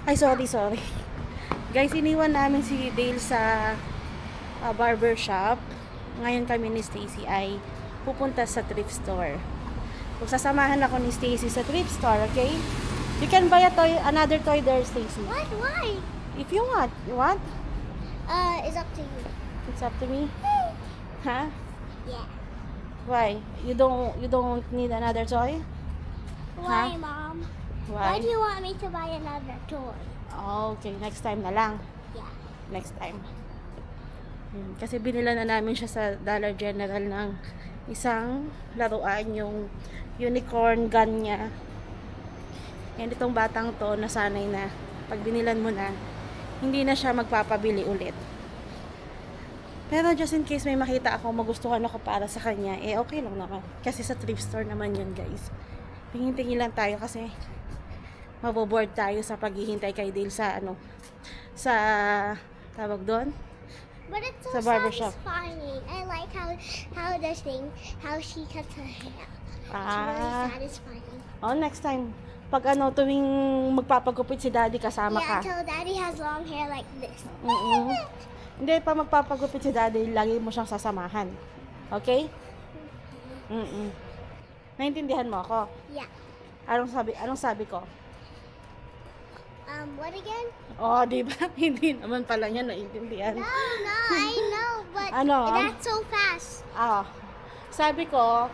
Ay, sorry. Guys, iniwan namin si Dale sa barber shop. Ngayon kami ni Stacy ay pupunta sa thrift store. Kung sasamahan ako ni Stacy sa thrift store, okay? You can buy a toy, another toy there, Stacy. What? Why? If you want. You want? It's up to you. It's up to me. Huh? Yeah. Why? You don't need another toy? Why, Huh? Mom? Why? Why do you want me to buy another toy? Okay, next time na lang. Yeah. Next time. Kasi binila na namin siya sa Dollar General ng isang laruan, yung unicorn gun niya. Yan, itong batang to, nasanay na pag binilan mo na, hindi na siya magpapabili ulit. Pero just in case may makita ako, magustuhan ako para sa kanya, okay lang naman. Kasi sa thrift store naman yun, guys. Tingin-tingin lang tayo kasi maboboard tayo sa paghihintay kay Dale sa sa tawag doon, But it's sa so barbershop. satisfying. I like how she cuts her hair. It's Ah, really satisfying. next time. Pag tuwing magpapagupit si Daddy, kasama Yeah, ka. until Daddy has long hair like this. Hindi, pa magpapagupit si Daddy, lagi mo siyang sasamahan. Okay? Naintindihan mo ako? Yeah. Anong sabi ko? What again? Oh, di ba? Hindi naman pala niya naintindihan. No, I know, but Ano? that's so fast. Sabi ko,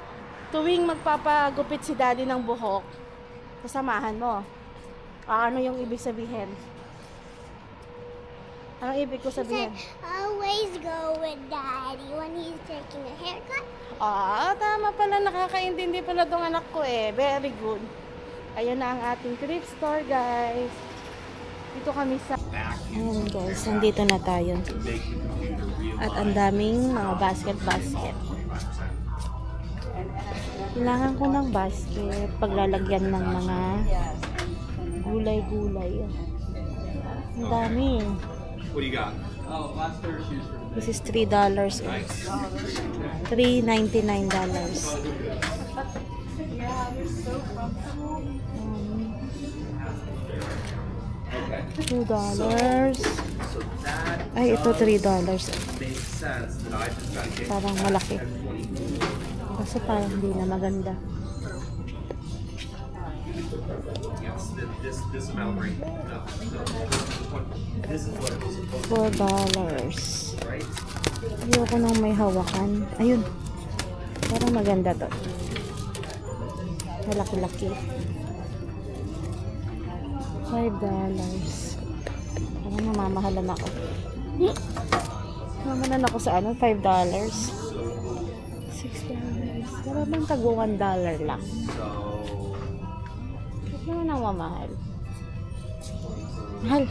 tuwing magpapagupit si Daddy ng buhok, kasamahan mo. Ano yung ibig sabihin? Anong ibig ko She sabihin? said, always go with Daddy when he's taking a haircut. Tama pala, nakakaintindi pala tong anak ko Very good. Ayun na ang ating thrift store, guys. Dito kami sa... Ayan, guys, nandito na tayo. At ang daming mga basket. Kailangan ko ng basket. Paglalagyan ng mga gulay-gulay. Ang dami. What do you got? Oh, last pair of shoes for today. This is $3. $3.99. $2. Ay, ito $3. Makes sense that I just got kicked Parang malaki. at 20. Kasi parang hindi na maganda. Yes, this amount right no. This is what it was supposed $4. to, right? Ayoko nang may hawakan. Ayun. Parang maganda to. Malaki-laki. $5. Parang namamahalan ako. Namamahalan ako sa $5. $6. Parang bang tago $1 lang. So Ba't naman ang mamahal? Mahal.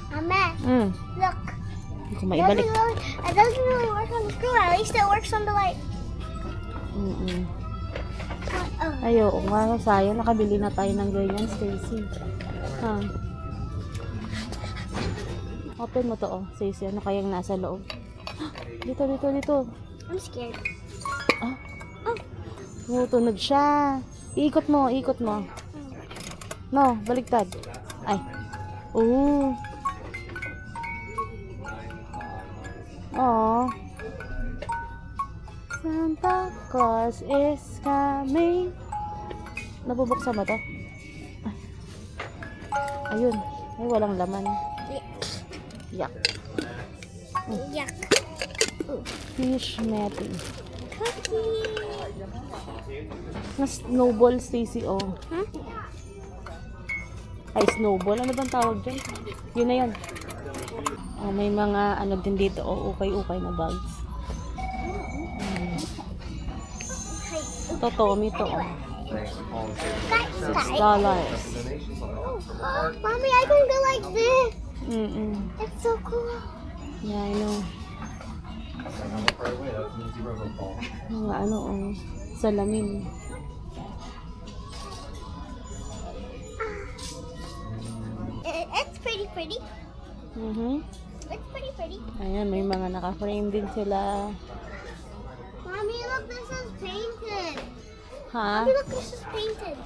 Mama, look. Hindi ko maibalik. It doesn't really work on the screw. At least it works on the light. Oh. Ayoko nga, sayang. Nakabili na tayo ng ganyan, Stacy. Open mo to, Stacy. Ano kayang nasa loob? Dito. I'm scared. Tumutunog siya. Iikot mo. No, baliktad. Ay. Oo. Oh. Santa Claus is coming. Nabubuksan mo to? Ay. Ayun. Ay, walang laman. Yuck. Yuck. Fish netting. Na snowball, Stacy, Ay, snowball. Ano bang tawag dyan? Yun na yun. May mga din dito, ukay-ukay na bags. Ito, Tommy to, $6. Mommy, I can go like this. It's so cool. Yeah, I know. Mga salamin. It's pretty. It's pretty. Ayan, may mga naka-frame din sila. Mommy, look, this is painted. Ha? Mommy, look, this is painted.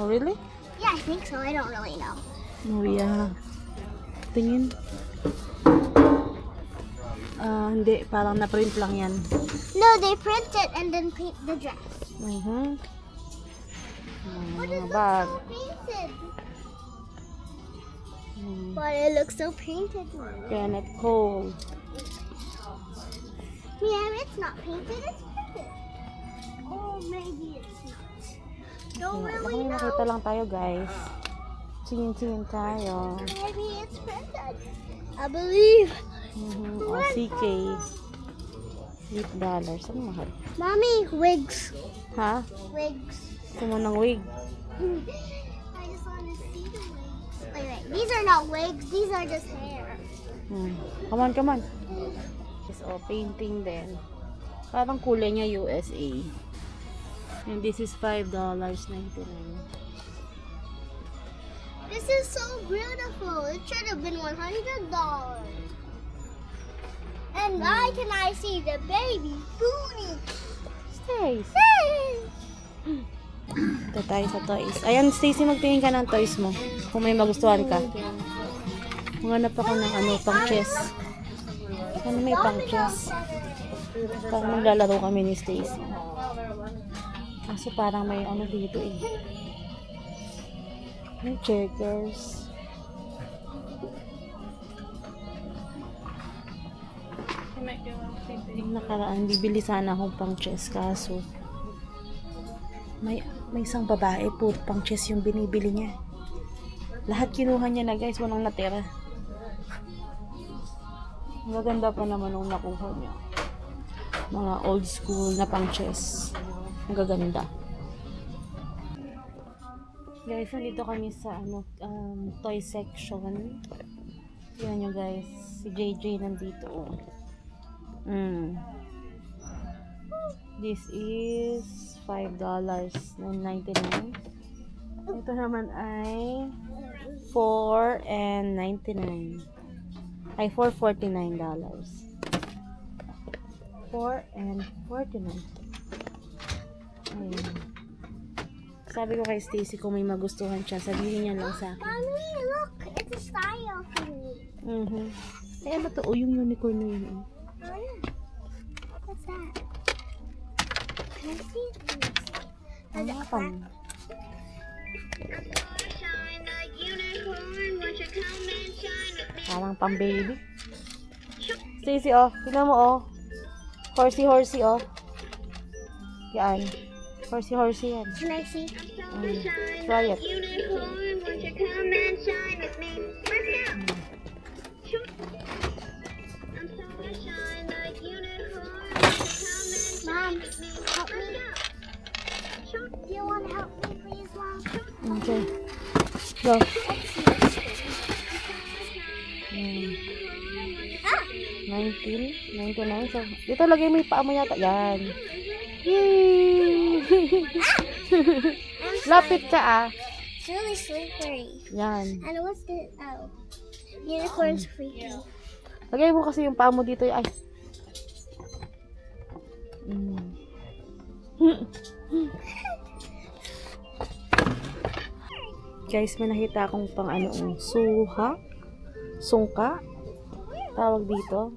Oh, really? Yeah, I think so. I don't really know. Oh yeah. Tingin. Hindi. Parang na-print lang yan. No, they print it and then paint the dress. Mhm. But it looks Bag. so painted. Hmm. But it looks so painted. Kenneth Cole. Yeah, it's not painted, it's painted. Oh, maybe it's not. Don't really know. Nakita lang tayo, guys. Tingin-tingin tayo. Maybe it's printed. I believe. O, CK. $8. Ano mahal? Mommy, wigs. Ha? Wigs. Gusto mo ng wig? I just want to see the wigs. Wait. These are not wigs. These are just hair. Come on. So, painting din. Parang kulay niya USA. And this is $5.99. This is so beautiful. It should have been $100. And why can I see the baby booty? Stace. Ito tayo sa toys. Ayan, Stacy, magtingin ka ng toys mo. Kung may magustuhan ka. Maghanap ako ng pang chess. Ano may pang chess? Parang maglalaro kami ni Stacy. Kaso parang may dito eh. May checkers. Yung nakaraan, bibili sana akong pang chess. Kaso, may isang babae po pang chess yung binibili niya. Lahat kinuha niya na, guys. Walang natira. Maganda pa naman nung nakuha niya. Mga old school na pang chess. Ang gaganda. Guys, nandito kami sa toy section. Yan nyo, guys. Si JJ nandito. This is $5.99. Ito naman ay $4.99. Ay, $4.49. $4.49. Ayun. Sabi ko kay Stacy kung may magustuhan siya, sabihin niya lang sa akin. Mommy, look. It's a style for me. Eh, ano to? Yung unicorn na yun. Oh, yeah. What's that? Can I see it? Does it flap? Parang pang baby. Stacy, tingnan mo, Horsey, Yan. Horsey yan. Can I see? Try it. Mom, help me. Do you want to help me, please, Mom? Okay. Go. Ah! 19.99. So, dito lagay mo yung paa mo yata. Yan. Yay! Lapit ka, It's really slippery. Yan. And what's the unicorn's freaky. Lagay mo kasi yung paa mo dito. Ay. Guys, may nakita akong pang sungka. Tawag dito.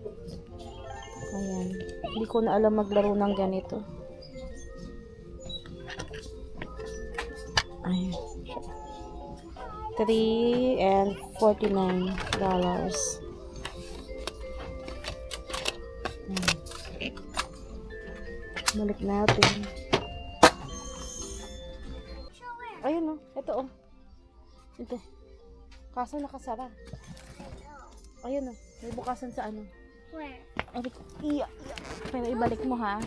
Ayan. Hindi ko na alam maglaro ng ganito. Ayan. $3.49. Balik natin. Ayun ito ito. Kaso nakasara. Ayun may bukasan sa Where? Pero ibalik mo ha.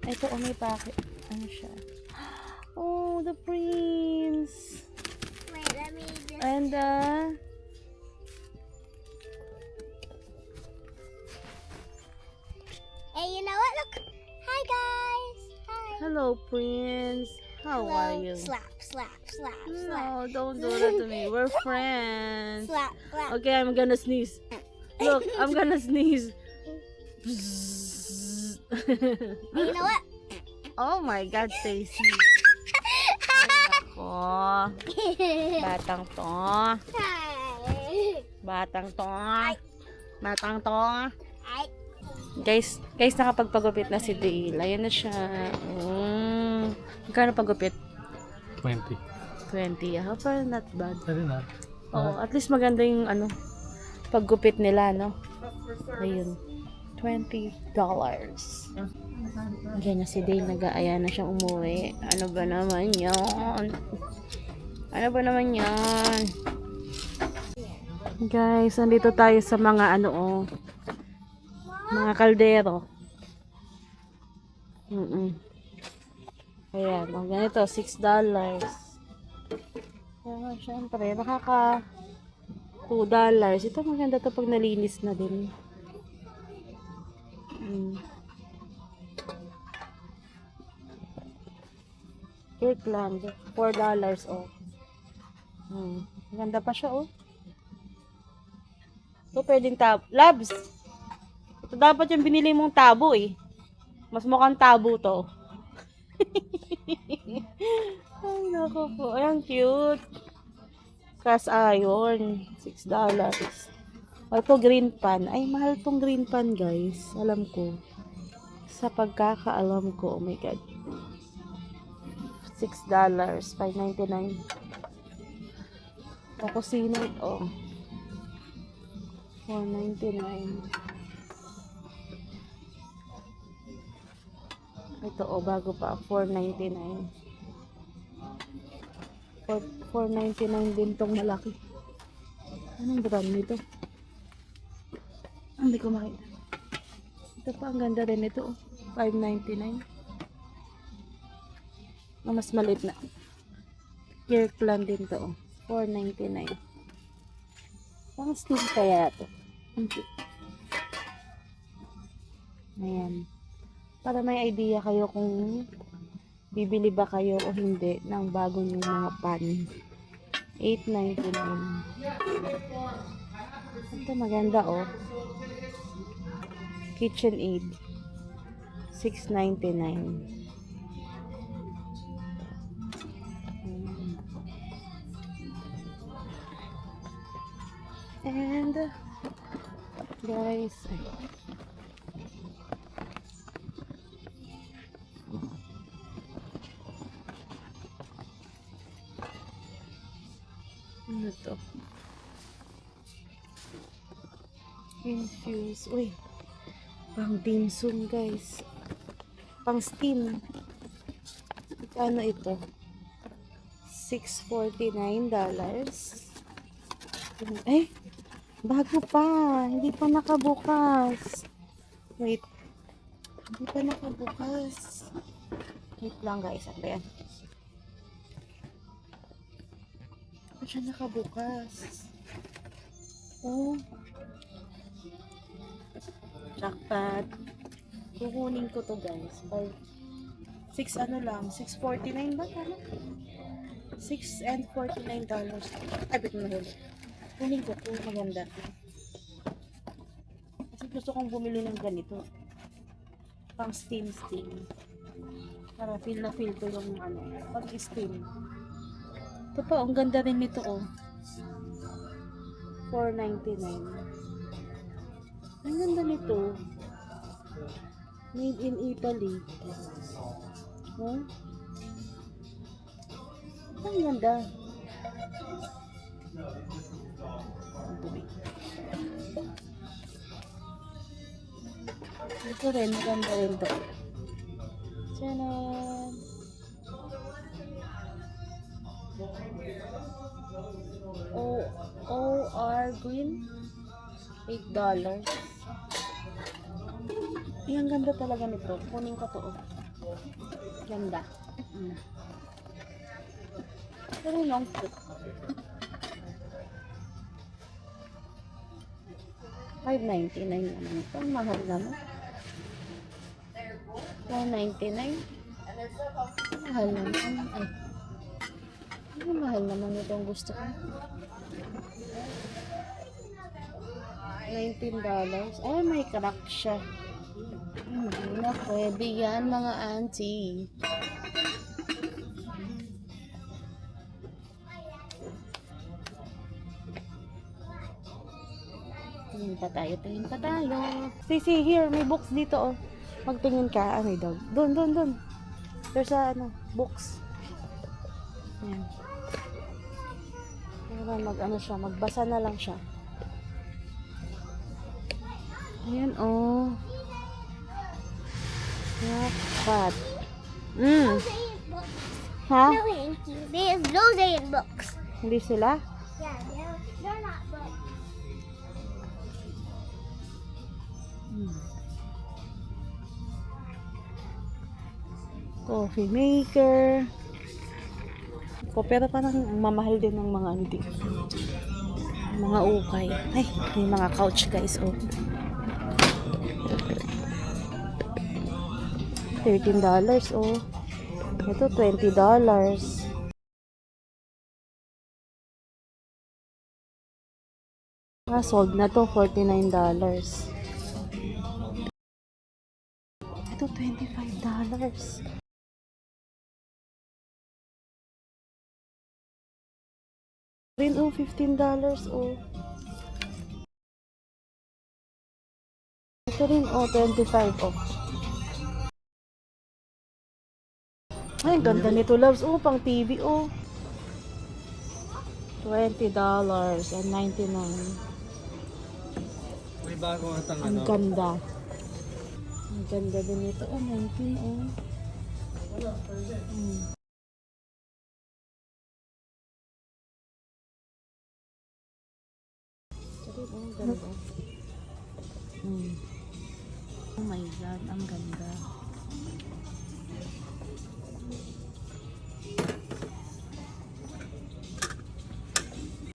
Ito may packet. Ano siya? Oh, the prince. Wait, let me just... And Hey, you know what? Look. Hi, guys. Hi. hello, prince. How are Hello. you? Slap, slap, slap, slap. No, don't do that to me. We're friends. Slap, slap. Okay, I'm gonna sneeze. Look, I'm gonna sneeze. Hey, you know what? Oh my God, Stacy. nako. Batang to. Batang to. Batang to. Guys, nakapagpagupit na si Dale. Ayan na siya. Magkano pagupit? 20. 20. Ah, parang not bad. Pwede na. Oh, at least maganda yung paggupit nila, no? Ayun. $20. Ganyan na si Dale, nag-aaya na siyang umuwi. Ano ba naman yan? Ano ba naman yan? Guys, nandito tayo sa mga mga kaldero. Ayan, ganito, $6. Kaya syempre, nakaka $2. Ito maganda to pag nalinis na din. Kirkland, $4 off. Maganda pa siya, oh. Ito pwedeng Labs! Ito dapat yung binili mong tabo, eh. Mas mukhang tabo to. Ay, naku po. Ayan, cute. Cast iron. $6. O, ito green pan. Ay, mahal tong green pan, guys. Alam ko. Sa pagkakaalam ko. Oh my God. $6. $5.99. O, kusina ito. $4.99. Ito, bago pa. $4.99. $4.99 din tong malaki. Anong brand nito? Hindi ko makita. Ito pa, ang ganda rin ito. $5.99. Mas maliit na. Kirkland din to. $4.99. Pang steam kaya ito. Ayan. Para may idea kayo kung bibili ba kayo o hindi ng bago yung mga pan. $8.99. Ito maganda, oh. KitchenAid. $6.99. And guys, ano to? Infuse. Uy, pang dim sum, guys. Pang steam. Ano ito? $6.49. Eh, bago pa. Hindi pa nakabukas. Wait. Hindi pa nakabukas. Wait lang, guys. Ano ba yan? Hindi pa siya nakabukas. Oh. Jackpot. Kukunin ko to, guys. By 6 ano lang. $6.49 ba? Ano? $6.49. Ay, bit mo na huli. Kunin ko to. Maganda. Kasi gusto kong bumili ng ganito. Pang steam. Para feel na feel ko yung pag steam. Ito pa, ang ganda rin nito, oh. $4.99. Ang ganda nito. Made in Italy. Huh? Ang ganda. Ang dumi. Ito rin, maganda rin to. Tiyanan! OR green. $8. Ang ganda talaga nito. Kunin ko to. Ganda. Pero long foot. $5.99 naman ito. Ang mahal naman. $4.99. Mahal naman. Ay. Ang mahal naman ito ang gusto ko. $19. Ay, may crack siya. Hindi na pwede yan, mga auntie. Tingin pa tayo, tingin pa tayo. See, here, may books dito, oh. Magtingin ka, may dog. Doon. There's a, books. Ayan. Para siya, magbasa na lang siya. Ayan, oh. Dapat. Those ain't books. Ha? No, thank you. Those ain't books. Hindi sila? Yeah, they're not books. Coffee maker. Pero parang mamahal din ng mga dito. Mga ukay. Ay, may mga couch guys, oh. $13, oh. Ito, $20. Sold na to, $49. Ito, $25. Rin, oh, $15, oh. Ito rin, oh, 25, oh. Ay, ang ganda nito, loves. Oh, pang TV, oh. $20.99. May bago atang Ang ganda. Ang ganda din ito. Oh, 19, oh. Ito rin, oh, ang ganda. Oh my God, ang ganda.